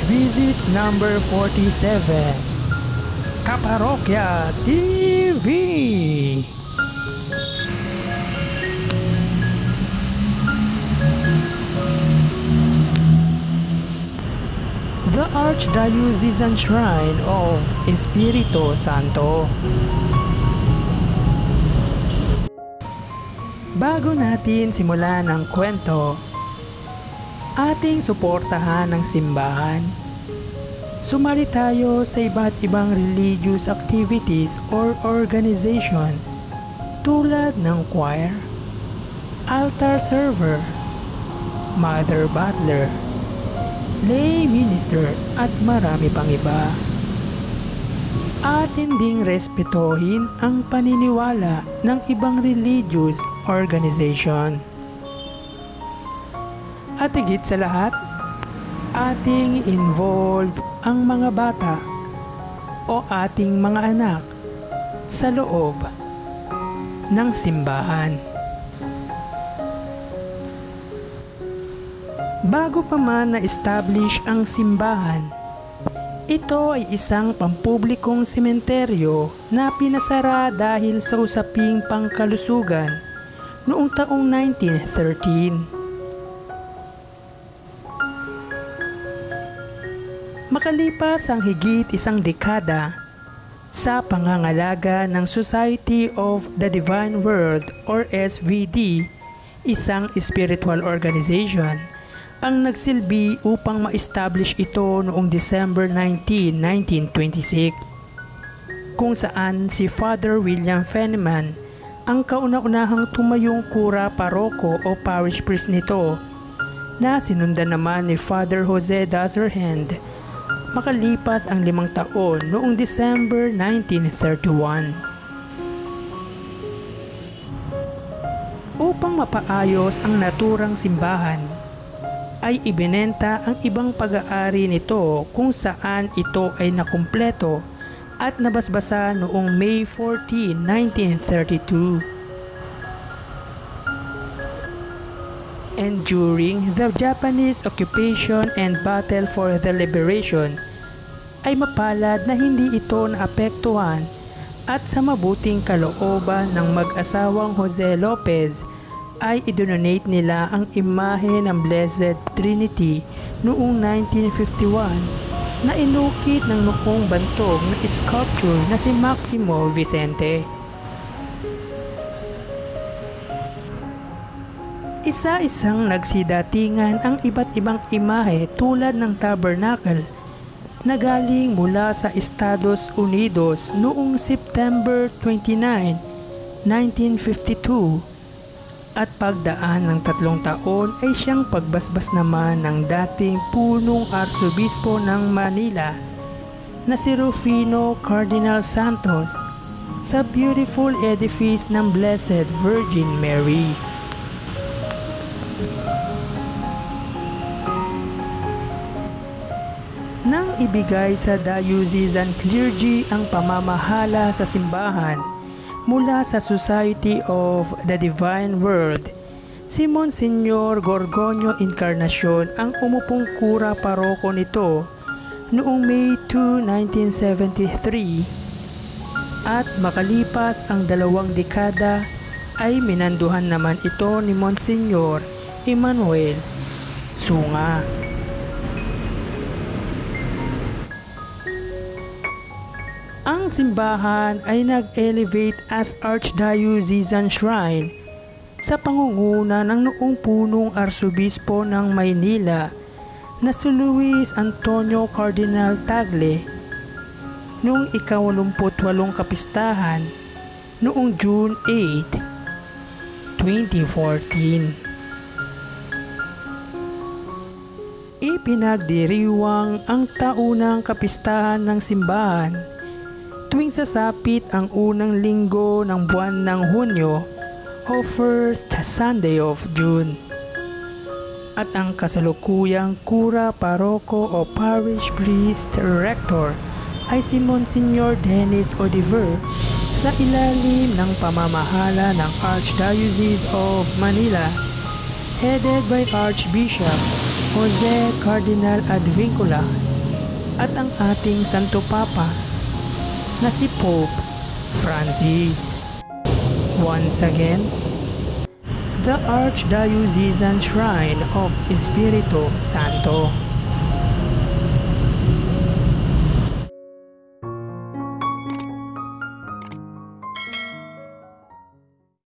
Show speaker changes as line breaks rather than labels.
visits number 47, Kaparokya TV. The Archdiocesan Shrine of Espiritu Santo. Bago natin simulan ang kwento, ating suportahan ang simbahan. Sumali tayo sa iba't ibang religious activities or organization tulad ng choir, altar server, mother butler, lay minister at marami pang iba. Atin ding respetuhin ang paniniwala ng ibang religious organization. At higit sa lahat, ating involve ang mga bata o ating mga anak sa loob ng simbahan. Bago pa man na-establish ang simbahan, ito ay isang pampublikong sementeryo na pinasara dahil sa usaping pangkalusugan noong taong 1913. Makalipas ang higit isang dekada sa pangangalaga ng Society of the Divine World or SVD, isang spiritual organization, ang nagsilbi upang ma-establish ito noong December 19, 1926, kung saan si Father William Feneman ang kauna-unahang tumayong kura paroko o parish priest nito, na sinundan naman ni Father Jose Dazerhand makalipas ang 5 taon noong December 1931. Upang mapaayos ang naturang simbahan, ay ibinenta ang ibang pag-aari nito kung saan ito ay nakumpleto at nabasbasa noong May 14, 1932. And during the Japanese occupation and battle for the liberation, ay mapalad na hindi ito naapektuhan at sa mabuting kalooban ng mag-asawang Jose Lopez ay idonate nila ang imahe ng Blessed Trinity noong 1951 na inukit ng noong bantog na sculpture na si Maximo Vicente. Isa-isang nagsidatingan ang iba't ibang imahe tulad ng tabernacle na galing mula sa Estados Unidos noong September 29, 1952. At pagdaan ng 3 taon ay siyang pagbasbas naman ng dating punong arsobispo ng Manila na si Rufino Cardinal Santos sa beautiful edifice ng Blessed Virgin Mary. Nang ibigay sa diocesan clergy ang pamamahala sa simbahan mula sa Society of the Divine World, si Monsignor Gorgonio Encarnacion ang umupong kura paroko nito noong May 2, 1973, at makalipas ang 2 dekada ay minanduhan naman ito ni Monsignor Emmanuel Sunga. Ang simbahan ay nag-elevate as Archdiocesan Shrine sa pangunguna ng noong punong arsobispo ng Maynila na si Luis Antonio Cardinal Tagle noong ika-88 kapistahan noong June 8, 2014. Ipinagdiriwang ang taunang kapistahan ng simbahan tuwing sasapit ang unang linggo ng buwan ng Hunyo o first Sunday of June. At ang kasalukuyang kura paroko o parish priest rector ay si Monsignor Dennis Odiver sa ilalim ng pamamahala ng Archdiocese of Manila, headed by Archbishop Jose Cardinal Advincula at ang ating Santo Papa na si Pope Francis. Once again, the Archdiocesan Shrine of Espiritu Santo.